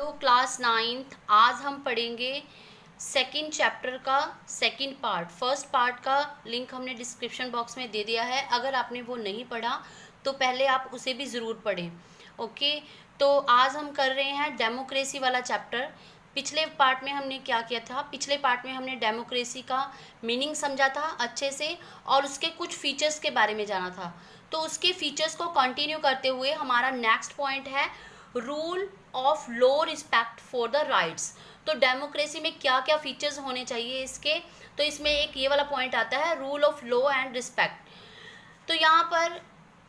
तो class ninth आज हम पढ़ेंगे सेकंड चैप्टर का सेकंड पार्ट। फर्स्ट पार्ट का लिंक हमने डिस्क्रिप्शन बॉक्स में दे दिया है। अगर आपने वो नहीं पढ़ा तो पहले आप उसे भी ज़रूर पढ़ें। ओके, तो आज हम कर रहे हैं डेमोक्रेसी वाला चैप्टर। पिछले पार्ट में हमने क्या किया था? पिछले पार्ट में हमने डेमोक्रेसी का मीनिंग समझा था अच्छे से और उसके कुछ फीचर्स के बारे में जाना था। तो उसके फीचर्स को कंटिन्यू करते हुए हमारा नेक्स्ट पॉइंट है rule of law respect for the rights. तो डेमोक्रेसी में क्या क्या फीचर्स होने चाहिए इसके, तो इसमें एक ये वाला पॉइंट आता है rule of law and respect. तो यहाँ पर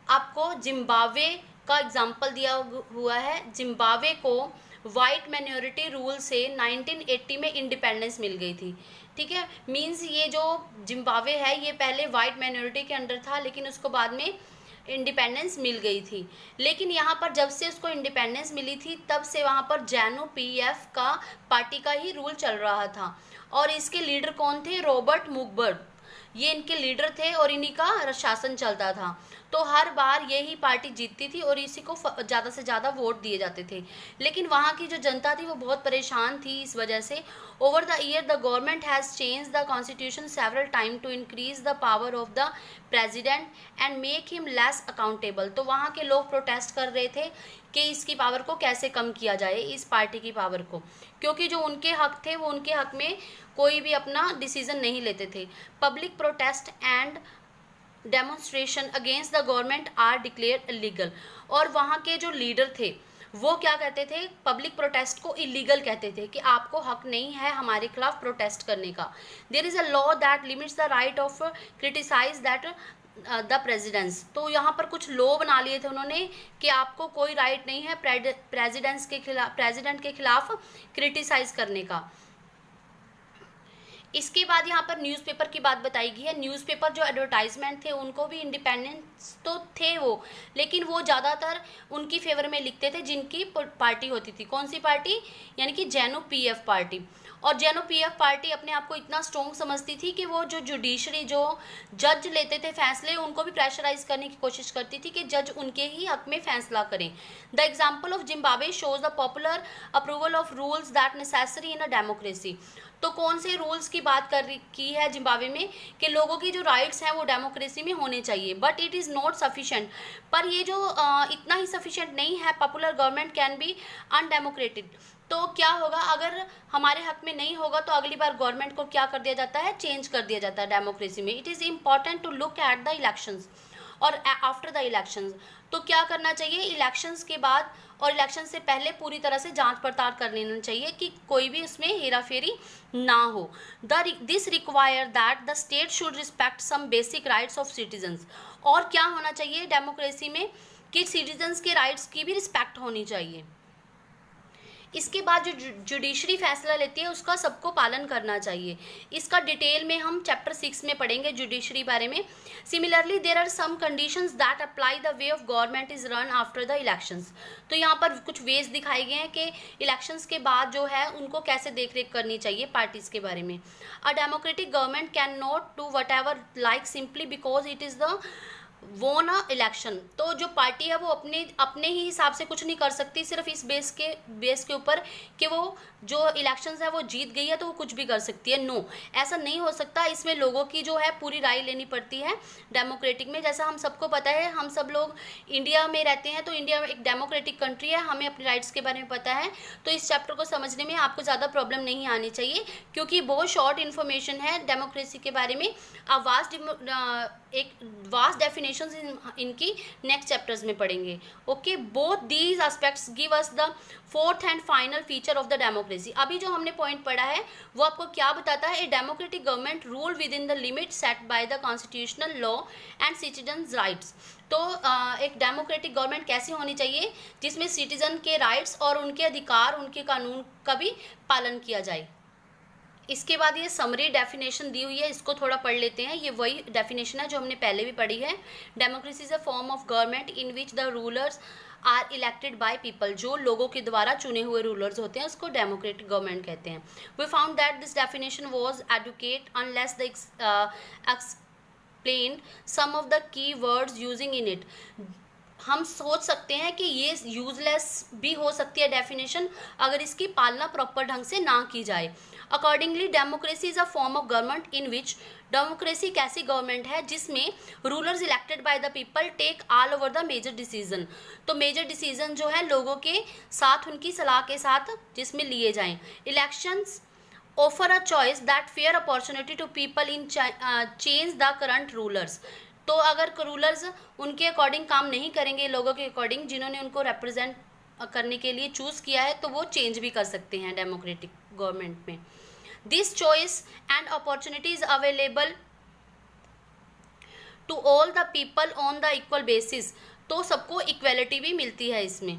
आपको जिम्बाब्वे का एग्जाम्पल दिया हुआ है। जिम्बाब्वे को वाइट माइनॉरिटी रूल से 1980 में इंडिपेंडेंस मिल गई थी। ठीक है, मींस ये जो जिम्बाब्वे है ये पहले वाइट माइनॉरिटी के अंडर था, लेकिन उसको बाद में इंडिपेंडेंस मिल गई थी। लेकिन यहाँ पर जब से उसको इंडिपेंडेंस मिली थी तब से वहाँ पर जैनो पीएफ का पार्टी का ही रूल चल रहा था। और इसके लीडर कौन थे? रॉबर्ट मुगबर्ग, ये इनके लीडर थे और इन्हीं का शासन चलता था। तो हर बार यही पार्टी जीतती थी और इसी को ज़्यादा से ज़्यादा वोट दिए जाते थे। लेकिन वहाँ की जो जनता थी वो बहुत परेशान थी इस वजह से। Over the year the government has change the constitution several time to increase the power of the president and make him less accountable. तो वहाँ के लोग प्रोटेस्ट कर रहे थे कि इसकी पावर को कैसे कम किया जाए, इस पार्टी की पावर को, क्योंकि जो उनके हक थे वो उनके हक में कोई भी अपना डिसीजन नहीं लेते थे। Public protest and demonstration against the government are declare illegal. और वहाँ के जो लीडर थे वो क्या कहते थे? पब्लिक प्रोटेस्ट को इलीगल कहते थे कि आपको हक नहीं है हमारे खिलाफ प्रोटेस्ट करने का। There is a law that limits the right of criticise that the presidents. तो यहाँ पर कुछ लॉ बना लिए थे उन्होंने कि आपको कोई राइट नहीं है प्रेजिडेंट के खिलाफ क्रिटिसाइज करने का। इसके बाद यहाँ पर न्यूज़पेपर की बात बताई गई है। न्यूज़पेपर जो एडवर्टाइजमेंट थे उनको भी इंडिपेंडेंस तो थे वो, लेकिन वो ज़्यादातर उनकी फेवर में लिखते थे जिनकी पार्टी होती थी। कौन सी पार्टी? यानी कि जैनो पीएफ पार्टी। और जैनो पीएफ पार्टी अपने आप को इतना स्ट्रॉन्ग समझती थी कि वो जो जुडिशरी जो जज लेते थे फैसले उनको भी प्रेशराइज करने की कोशिश करती थी कि जज उनके ही हक में फैसला करें। The example of Zimbabwe shows the popular approval of rules that necessary in a democracy. तो कौन से रूल्स की बात की है जिम्बाब्वे में कि लोगों की जो राइट्स हैं वो डेमोक्रेसी में होने चाहिए, but it is not sufficient. पर ये जो इतना ही सफिशेंट नहीं है। Popular government can be undemocratic. तो क्या होगा अगर हमारे हक में नहीं होगा तो अगली बार गवर्नमेंट को क्या कर दिया जाता है? चेंज कर दिया जाता है डेमोक्रेसी में। It is important to look at the elections और आफ्टर द इलेक्शंस। तो क्या करना चाहिए? इलेक्शंस के बाद और इलेक्शन से पहले पूरी तरह से जांच पड़ताल कर लेना चाहिए कि कोई भी उसमें हेराफेरी ना हो। This require that the state should respect some basic rights of citizens. और क्या होना चाहिए डेमोक्रेसी में कि सिटीजन्स के राइट्स की भी रिस्पेक्ट होनी चाहिए। इसके बाद जो जुडिशरी फैसला लेती है उसका सबको पालन करना चाहिए। इसका डिटेल में हम चैप्टर 6 में पढ़ेंगे जुडिशरी बारे में। Similarly there are some conditions that apply the way of government is run after the elections. तो यहाँ पर कुछ वेज दिखाए गए हैं कि इलेक्शंस के बाद जो है उनको कैसे देखरेख करनी चाहिए पार्टीज के बारे में। A democratic government can not do what ever like simply because it is the वो ना इलेक्शन। तो जो पार्टी है वो अपने ही हिसाब से कुछ नहीं कर सकती सिर्फ इस बेस के ऊपर कि वो जो इलेक्शंस है वो जीत गई है तो वो कुछ भी कर सकती है। नो, ऐसा नहीं हो सकता। इसमें लोगों की जो है पूरी राय लेनी पड़ती है डेमोक्रेटिक में। जैसा हम सबको पता है, हम सब लोग इंडिया में रहते हैं तो इंडिया एक डेमोक्रेटिक कंट्री है, हमें अपने राइट्स के बारे में पता है। तो इस चैप्टर को समझने में आपको ज़्यादा प्रॉब्लम नहीं आनी चाहिए क्योंकि बहुत शॉर्ट इन्फॉर्मेशन है डेमोक्रेसी के बारे में। एक वास्ट डेफिनेशंस इनकी नेक्स्ट चैप्टर्स में पढ़ेंगे। Okay, both these aspects give us the fourth and final feature of the democracy. अभी जो हमने पॉइंट पढ़ा है वो आपको क्या बताता है? A democratic government rule with in the limit set by the constitutional law and citizens rights. तो एक डेमोक्रेटिक गवर्नमेंट कैसी होनी चाहिए? जिसमें सिटीजन के राइट्स और उनके अधिकार, उनके कानून का भी पालन किया जाए। इसके बाद ये समरी डेफिनेशन दी हुई है, इसको थोड़ा पढ़ लेते हैं। ये वही डेफिनेशन है जो हमने पहले भी पढ़ी है। Democracy is a form of government in which the rulers are elected by people. जो लोगों के द्वारा चुने हुए रूलर्स होते हैं उसको डेमोक्रेटिक गवर्नमेंट कहते हैं। We found that this definition was adequate unless the explain some of the key words using in it. हम सोच सकते हैं कि ये यूजलेस भी हो सकती है डेफिनेशन अगर इसकी पालना प्रॉपर ढंग से ना की जाए। Accordingly democracy is a form of government in which, democracy एक ऐसी गवर्नमेंट है जिसमें rulers elected by the people take all over the major decision. तो मेजर डिसीजन जो है लोगों के साथ, उनकी सलाह के साथ जिसमें लिए जाएं। Elections offer a choice that fair opportunity to people in change the current rulers. तो अगर रूलर्स उनके अकॉर्डिंग काम नहीं करेंगे, लोगों के अकॉर्डिंग जिन्होंने उनको रिप्रेजेंट करने के लिए चूज़ किया है, तो वो चेंज भी कर सकते हैं डेमोक्रेटिक गवर्नमेंट में। This choice and opportunity is available to all the people on the equal basis. तो सबको इक्वलिटी भी मिलती है इसमें।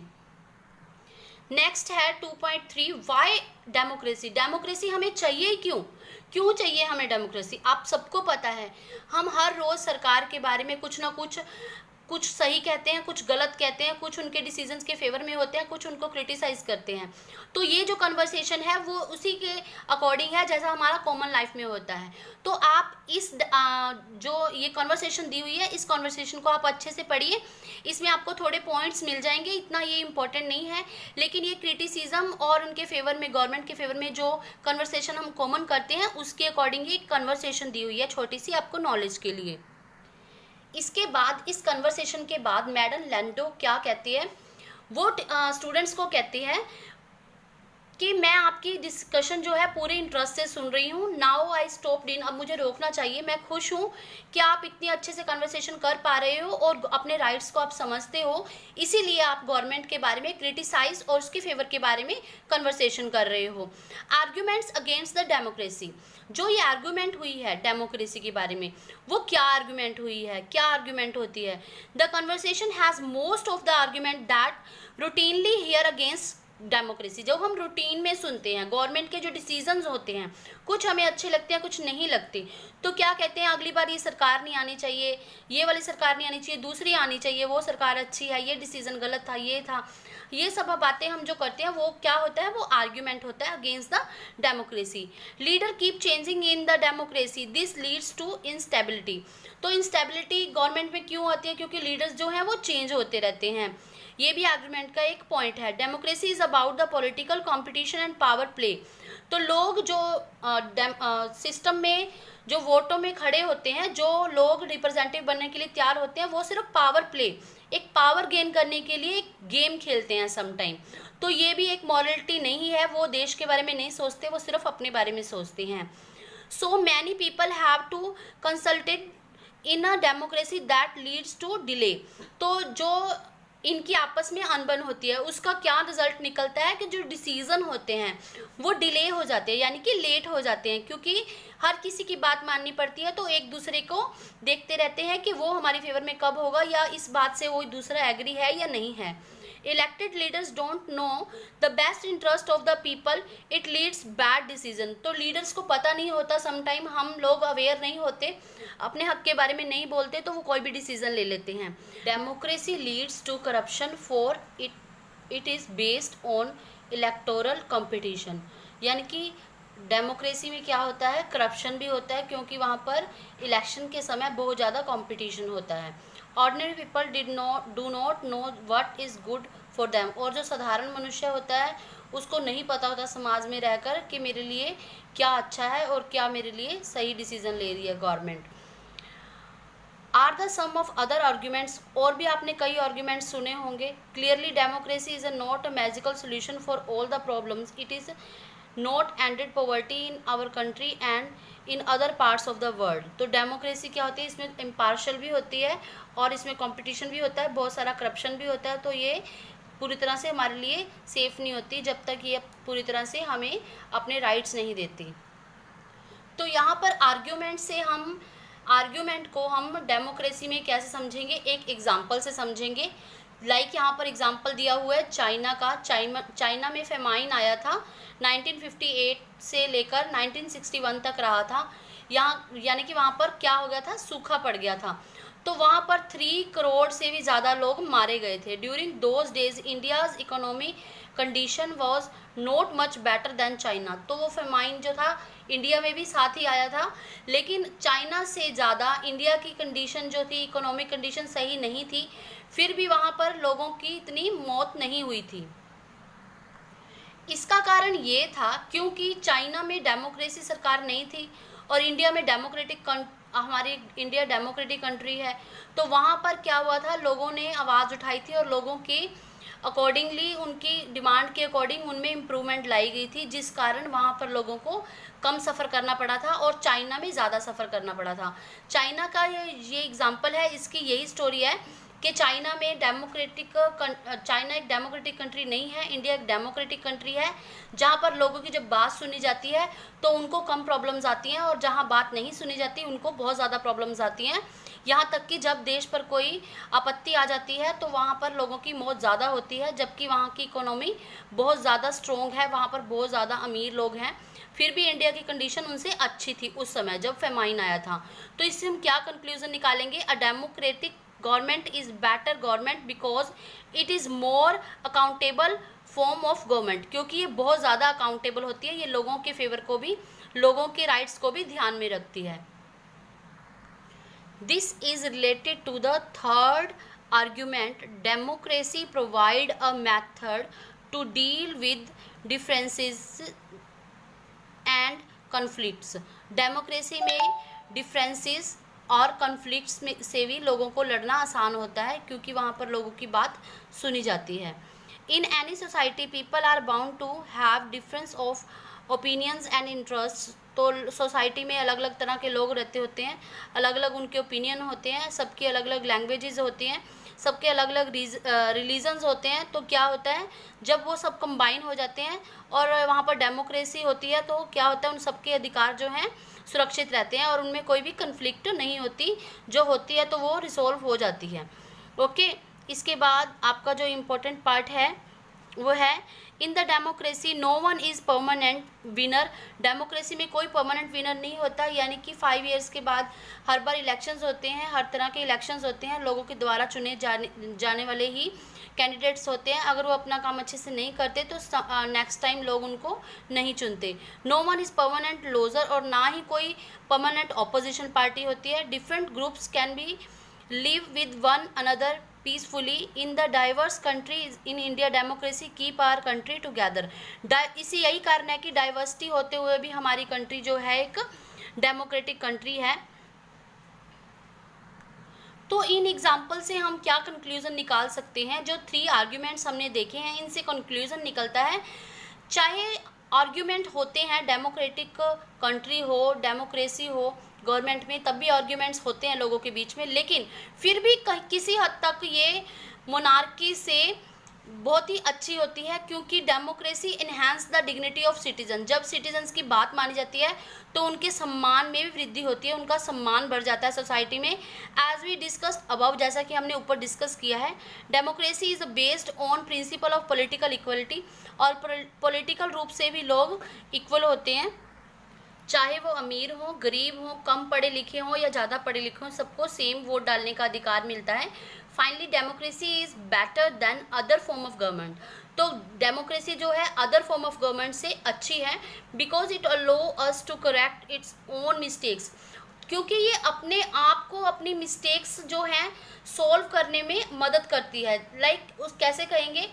नेक्स्ट है 2.3 वाई डेमोक्रेसी। डेमोक्रेसी हमें चाहिए क्यों, क्यों चाहिए हमें डेमोक्रेसी? आप सबको पता है हम हर रोज़ सरकार के बारे में कुछ ना कुछ सही कहते हैं, कुछ गलत कहते हैं, कुछ उनके डिसीजंस के फेवर में होते हैं, कुछ उनको क्रिटिसाइज करते हैं। तो ये जो कन्वर्सेशन है वो उसी के अकॉर्डिंग है जैसा हमारा कॉमन लाइफ में होता है। तो आप इस जो ये कन्वर्सेशन दी हुई है, इस कन्वर्सेशन को आप अच्छे से पढ़िए। इसमें आपको थोड़े पॉइंट्स मिल जाएंगे, इतना ये इंपॉर्टेंट नहीं है, लेकिन ये क्रिटिसिज्म और उनके फेवर में, गवर्नमेंट के फेवर में जो कन्वर्सेशन हम कॉमन करते हैं उसके अकॉर्डिंग ये कन्वर्सेशन दी हुई है, छोटी सी आपको नॉलेज के लिए। इसके बाद, इस कन्वर्सेशन के बाद मैडम लैंडो क्या कहती है, वो स्टूडेंट्स को कहती है कि मैं आपकी डिस्कशन जो है पूरे इंटरेस्ट से सुन रही हूँ। नाउ आई स्टॉप्ड इन, अब मुझे रोकना चाहिए। मैं खुश हूँ कि आप इतनी अच्छे से कन्वर्सेशन कर पा रहे हो और अपने राइट्स को आप समझते हो, इसीलिए आप गवर्नमेंट के बारे में क्रिटिसाइज और उसके फेवर के बारे में कन्वर्सेशन कर रहे हो। आर्ग्यूमेंट्स अगेंस्ट द डेमोक्रेसी, जो ये आर्ग्यूमेंट हुई है डेमोक्रेसी के बारे में, वो क्या आर्ग्यूमेंट हुई है, क्या आर्ग्यूमेंट होती है? The conversation has most of the argument that routinely here against democracy. जब हम रूटीन में सुनते हैं गवर्नमेंट के जो डिसीजंस होते हैं, कुछ हमें अच्छे लगते हैं, कुछ नहीं लगते, तो क्या कहते हैं, अगली बार ये सरकार नहीं आनी चाहिए, ये वाली सरकार नहीं आनी चाहिए, दूसरी आनी चाहिए, वो सरकार अच्छी है, ये डिसीजन गलत था, ये था। ये सब बातें हम जो करते हैं वो क्या होता है, वो आर्ग्यूमेंट होता है against the democracy. Leader keep changing in the democracy, this leads to instability. तो इंस्टेबिलिटी गवर्नमेंट में क्यों आती है? क्योंकि लीडर्स जो हैं वो चेंज होते रहते हैं। ये भी आर्गुमेंट का एक पॉइंट है। Democracy is about the political competition and power play. तो लोग जो सिस्टम में जो वोटों में खड़े होते हैं, जो लोग रिप्रेजेंटेटिव बनने के लिए तैयार होते हैं, वो सिर्फ पावर प्ले, एक पावर गेन करने के लिए एक गेम खेलते हैं समटाइम। तो ये भी एक मॉरलिटी नहीं है, वो देश के बारे में नहीं सोचते, वो सिर्फ अपने बारे में सोचते हैं। So many people have to consulted in a democracy that leads to delay. तो जो इनकी आपस में अनबन होती है, उसका क्या रिजल्ट निकलता है कि जो डिसीजन होते हैं वो डिले हो जाते हैं, यानी कि लेट हो जाते हैं, क्योंकि हर किसी की बात माननी पड़ती है। तो एक दूसरे को देखते रहते हैं कि वो हमारी फेवर में कब होगा, या इस बात से वो दूसरा एग्री है या नहीं है। Elected leaders don't know the best interest of the people, it leads bad decision. तो लीडर्स को पता नहीं होता, समटाइम हम लोग अवेयर नहीं होते, अपने हक के बारे में नहीं बोलते, तो वो कोई भी डिसीजन ले लेते हैं। Democracy leads to corruption for it is based on electoral competition. यानी कि डेमोक्रेसी में क्या होता है, करप्शन भी होता है, क्योंकि वहाँ पर इलेक्शन के समय बहुत ज़्यादा कंपटीशन होता है। Ordinary people do not know what is good for them. और जो साधारण मनुष्य होता है उसको नहीं पता होता समाज में रहकर कि मेरे लिए क्या अच्छा है और क्या मेरे लिए सही डिसीजन ले रही है government. Are the some of other arguments, और भी आपने कई आर्ग्यूमेंट्स सुने होंगे। Clearly democracy is not a magical solution for all the problems, it is not ended poverty in our country and in other parts of the world. तो democracy क्या होती है, इसमें इम्पार्शल भी होती है और इसमें कंपटीशन भी होता है, बहुत सारा करप्शन भी होता है। तो ये पूरी तरह से हमारे लिए सेफ़ नहीं होती जब तक ये पूरी तरह से हमें अपने राइट्स नहीं देती। तो यहाँ पर आर्ग्यूमेंट को हम डेमोक्रेसी में कैसे समझेंगे, एक एग्जाम्पल से समझेंगे। लाइक यहाँ पर एग्जाम्पल दिया हुआ है चाइना का। चाइना में फेमाइन आया था 1958 से लेकर 1961 तक रहा था। यहाँ यानी कि वहाँ पर क्या हो गया था, सूखा पड़ गया था। तो वहाँ पर 3 करोड़ से भी ज़्यादा लोग मारे गए थे। During those days India's economy condition was not much better than China. तो वो फेमाइन जो था इंडिया में भी साथ ही आया था, लेकिन चाइना से ज़्यादा इंडिया की कंडीशन जो थी, इकोनॉमिक कंडीशन सही नहीं थी, फिर भी वहाँ पर लोगों की इतनी मौत नहीं हुई थी। इसका कारण ये था क्योंकि चाइना में डेमोक्रेसी सरकार नहीं थी और इंडिया में हमारी इंडिया डेमोक्रेटिक कंट्री है। तो वहाँ पर क्या हुआ था, लोगों ने आवाज़ उठाई थी और लोगों की अकॉर्डिंगली, उनकी डिमांड के अकॉर्डिंग उनमें इम्प्रूवमेंट लाई गई थी, जिस कारण वहाँ पर लोगों को कम सफ़र करना पड़ा था और चाइना में ज़्यादा सफ़र करना पड़ा था। चाइना का ये एग्जाम्पल है, इसकी यही स्टोरी है कि चाइना एक डेमोक्रेटिक कंट्री नहीं है, इंडिया एक डेमोक्रेटिक कंट्री है, जहाँ पर लोगों की जब बात सुनी जाती है तो उनको कम प्रॉब्लम्स आती हैं और जहाँ बात नहीं सुनी जाती उनको बहुत ज़्यादा प्रॉब्लम्स आती हैं। यहाँ तक कि जब देश पर कोई आपत्ति आ जाती है तो वहाँ पर लोगों की मौत ज़्यादा होती है, जबकि वहाँ की इकोनॉमी बहुत ज़्यादा स्ट्रॉन्ग है, वहाँ पर बहुत ज़्यादा अमीर लोग हैं। फिर भी इंडिया की कंडीशन उनसे अच्छी थी उस समय जब फेमाइन आया था। तो इससे हम क्या कंक्लूजन निकालेंगे, a democratic government is better government because it is more accountable form of government, क्योंकि ये बहुत ज़्यादा अकाउंटेबल होती है, ये लोगों के फेवर को भी, लोगों के राइट्स को भी ध्यान में रखती है। This is related to the third argument, democracy provide a method to deal with differences and conflicts. Democracy में डिफरेंसेस और कॉन्फ्लिक्ट्स में से भी लोगों को लड़ना आसान होता है, क्योंकि वहाँ पर लोगों की बात सुनी जाती है। In any society people are bound to have difference of opinions and interest. तो सोसाइटी में अलग अलग तरह के लोग रहते होते हैं, अलग अलग उनके ओपिनियन होते हैं, सबकी अलग अलग लैंग्वेजेस होती हैं, सबके अलग अलग रिलीजन्स होते हैं। तो क्या होता है, जब वो सब कंबाइन हो जाते हैं और वहाँ पर डेमोक्रेसी होती है तो क्या होता है, उन सबके अधिकार जो हैं सुरक्षित रहते हैं और उनमें कोई भी कन्फ्लिक्ट नहीं होती, जो होती है तो वो रिसोल्व हो जाती है। ओके, इसके बाद आपका जो इम्पोर्टेंट पार्ट है वो है, in the democracy no one is permanent winner. Democracy में कोई परमानेंट विनर नहीं होता, यानी कि 5 ईयर्स के बाद हर बार इलेक्शंस होते हैं, हर तरह के इलेक्शंस होते हैं, लोगों के द्वारा चुने जाने वाले ही कैंडिडेट्स होते हैं। अगर वो अपना काम अच्छे से नहीं करते तो नेक्स्ट टाइम लोग उनको नहीं चुनते। No one is permanent loser, और ना ही कोई परमानेंट ऑपोजिशन पार्टी होती है। Different groups can be live with one another peacefully in the diverse country. In India democracy keep our country together. इसी यही कारण है कि डाइवर्सिटी होते हुए भी हमारी कंट्री जो है एक डेमोक्रेटिक कंट्री है। तो इन एग्जाम्पल से हम क्या कंक्लूजन निकाल सकते हैं, जो 3 आर्ग्यूमेंट्स हमने देखे हैं इनसे कंक्लूजन निकलता है, चाहे आर्ग्यूमेंट होते हैं डेमोक्रेटिक कंट्री हो, डेमोक्रेसी हो गवर्नमेंट में, तब भी आर्ग्यूमेंट्स होते हैं लोगों के बीच में, लेकिन फिर भी किसी हद तक ये मोनार्की से बहुत ही अच्छी होती है, क्योंकि democracy enhance the dignity of citizen. जब सिटीजन्स की बात मानी जाती है तो उनके सम्मान में भी वृद्धि होती है, उनका सम्मान बढ़ जाता है सोसाइटी में। एज वी डिस्कस्ड अबव, जैसा कि हमने ऊपर डिस्कस किया है, democracy is based on principle of political equality, और पॉलिटिकल रूप से भी लोग इक्वल होते हैं, चाहे वो अमीर हो, गरीब हो, कम पढ़े लिखे हों या ज़्यादा पढ़े लिखे हों, सबको सेम वोट डालने का अधिकार मिलता है। Finally democracy is better than other form of government. तो डेमोक्रेसी जो है अदर फॉर्म ऑफ गवर्नमेंट से अच्छी है, because it allow us to correct its own mistakes, क्योंकि ये अपने आप को अपनी मिस्टेक्स जो हैं सॉल्व करने में मदद करती है। लाइक उस कैसे कहेंगे,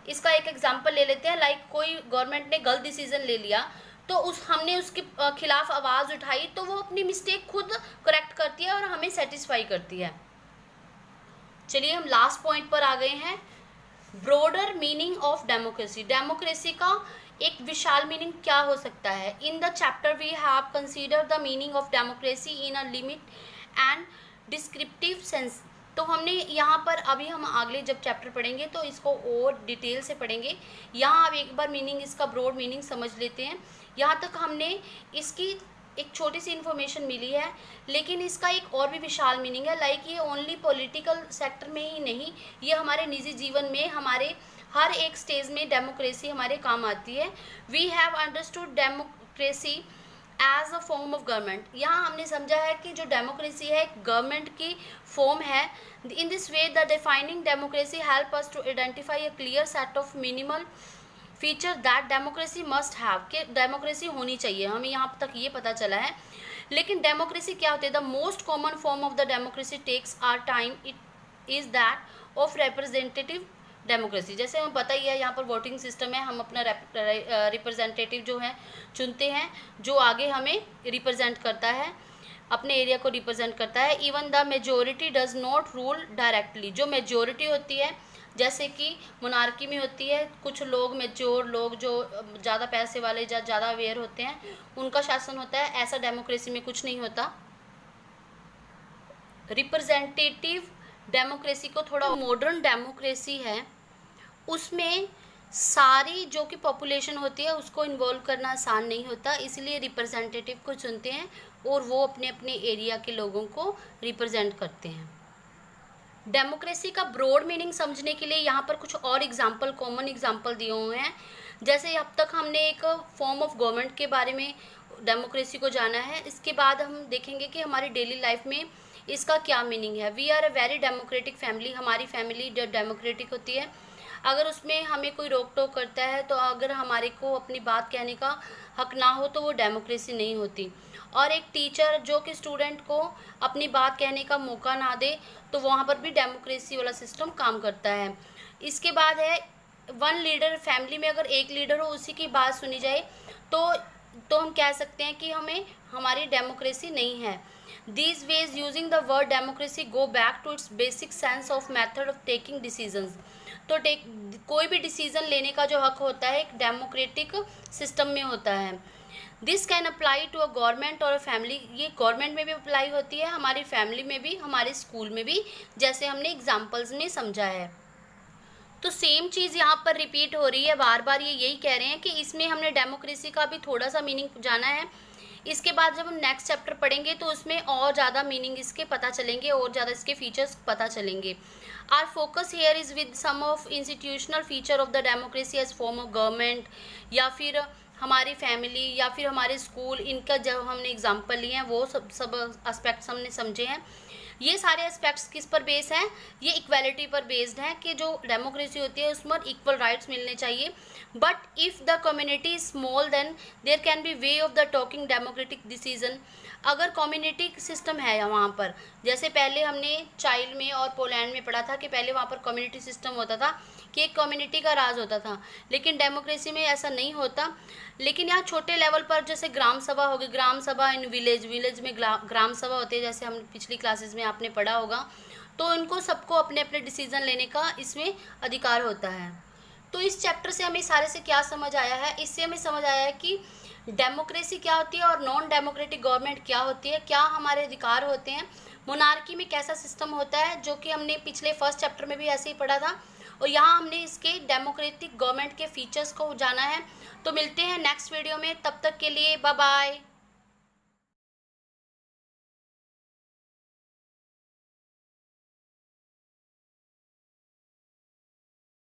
इसका एक एग्जांपल ले लेते हैं। लाइक कोई गवर्नमेंट ने गलत डिसीजन ले लिया, तो हमने उसके खिलाफ आवाज़ उठाई, तो वो अपनी मिस्टेक खुद करेक्ट करती है और हमें सेटिस्फाई करती है। चलिए हम लास्ट पॉइंट पर आ गए हैं, broader meaning of democracy. Democracy का एक विशाल मीनिंग क्या हो सकता है। In the chapter we have consider the meaning of democracy in a limit and descriptive sense. तो हमने यहाँ पर अभी हम अगले जब चैप्टर पढ़ेंगे तो इसको और डिटेल से पढ़ेंगे। यहाँ अब एक बार मीनिंग, इसका ब्रॉड मीनिंग समझ लेते हैं। यहाँ तक हमने इसकी एक छोटी सी इन्फॉर्मेशन मिली है, लेकिन इसका एक और भी विशाल मीनिंग है। लाइक ये ओनली पॉलिटिकल सेक्टर में ही नहीं, ये हमारे निजी जीवन में, हमारे हर एक स्टेज में डेमोक्रेसी हमारे काम आती है। We have understood democracy as a form of government. यहाँ हमने समझा है कि जो डेमोक्रेसी है गवर्नमेंट की फॉर्म है। In this way the defining democracy help us to identify a clear set of minimal feature that democracy must have, कि डेमोक्रेसी होनी चाहिए, हमें यहाँ तक ये पता चला है। लेकिन डेमोक्रेसी क्या होती है? The most common form of the democracy takes our time, it is that of representative democracy. जैसे हमें पता ही है, यहाँ पर वोटिंग सिस्टम है, हम अपना रिप्रेजेंटेटिव जो है चुनते हैं, जो आगे हमें रिप्रेजेंट करता है, अपने एरिया को रिप्रेजेंट करता है। Even the majority does not rule directly, जो मेजोरिटी होती है, जैसे कि मोनार्की में होती है, कुछ लोग मेच्योर लोग जो ज़्यादा पैसे वाले ज़्यादा अवेयर होते हैं, उनका शासन होता है। ऐसा डेमोक्रेसी में कुछ नहीं होता। रिप्रेजेंटेटिव डेमोक्रेसी को थोड़ा मॉडर्न डेमोक्रेसी है, उसमें सारी जो कि पॉपुलेशन होती है उसको इन्वॉल्व करना आसान नहीं होता, इसलिए रिप्रेजेंटेटिव को चुनते हैं और वो अपने अपने एरिया के लोगों को रिप्रेजेंट करते हैं। डेमोक्रेसी का ब्रॉड मीनिंग समझने के लिए यहाँ पर कुछ और एग्जाम्पल, कॉमन एग्जाम्पल दिए हुए हैं। जैसे अब तक हमने एक फॉर्म ऑफ गवर्नमेंट के बारे में डेमोक्रेसी को जाना है, इसके बाद हम देखेंगे कि हमारी डेली लाइफ में इसका क्या मीनिंग है। We are a very democratic family, हमारी फैमिली जो डेमोक्रेटिक होती है, अगर उसमें हमें कोई रोक टोक करता है, तो अगर हमारे को अपनी बात कहने का हक ना हो, तो वो डेमोक्रेसी नहीं होती। और एक टीचर जो कि स्टूडेंट को अपनी बात कहने का मौका ना दे, तो वहाँ पर भी डेमोक्रेसी वाला सिस्टम काम करता है। इसके बाद है वन लीडर, फैमिली में अगर एक लीडर हो, उसी की बात सुनी जाए, तो हम कह सकते हैं कि हमारी डेमोक्रेसी नहीं है। These ways using the word democracy go back to its basic sense of method of taking decisions. तो कोई भी डिसीजन लेने का जो हक होता है एक डेमोक्रेटिक सिस्टम में होता है। This can apply to a government और अ फैमिली, ये गवर्नमेंट में भी अप्लाई होती है, हमारी फैमिली में भी, हमारे स्कूल में भी, जैसे हमने एग्जाम्पल्स में समझा है। तो सेम चीज़ यहाँ पर रिपीट हो रही है, बार बार ये यही कह रहे हैं कि इसमें हमने डेमोक्रेसी का भी थोड़ा सा मीनिंग जाना है। इसके बाद जब हम नेक्स्ट चैप्टर पढ़ेंगे तो उसमें और ज़्यादा मीनिंग इसके पता चलेंगे, और ज़्यादा इसके फीचर्स पता चलेंगे। Our focus here is with some of institutional feature of the democracy as form of government, या फिर हमारी फैमिली, या फिर हमारे स्कूल, इनका जब हमने एग्जाम्पल लिए हैं वो सब एस्पेक्ट्स हमने समझे हैं। ये सारे एस्पेक्ट्स किस पर बेस हैं? ये इक्वालिटी पर बेस्ड हैं कि जो डेमोक्रेसी होती है उसमें इक्वल राइट्स मिलने चाहिए। But if the community is small then there can be way of the talking democratic decision. अगर कम्युनिटी सिस्टम है वहाँ पर, जैसे पहले हमने चाइल्ड में और पोलैंड में पढ़ा था कि पहले वहाँ पर कम्युनिटी सिस्टम होता था कि एक कम्युनिटी का राज होता था, लेकिन डेमोक्रेसी में ऐसा नहीं होता। लेकिन यहाँ छोटे लेवल पर जैसे ग्राम सभा होगी, ग्राम सभा इन विलेज में ग्राम सभा होती है, जैसे हम पिछली क्लासेस में आपने पढ़ा होगा, तो इनको सबको अपने अपने डिसीजन लेने का इसमें अधिकार होता है। तो इस चैप्टर से हमें सारे से क्या समझ आया है? इससे हमें समझ आया है कि डेमोक्रेसी क्या होती है और नॉन डेमोक्रेटिक गवर्नमेंट क्या होती है, क्या हमारे अधिकार होते हैं, मोनार्की में कैसा सिस्टम होता है, जो कि हमने पिछले फर्स्ट चैप्टर में भी ऐसे ही पढ़ा था, और यहाँ हमने इसके डेमोक्रेटिक गवर्नमेंट के फीचर्स को जाना है। तो मिलते हैं नेक्स्ट वीडियो में, तब तक के लिए बाय बाय।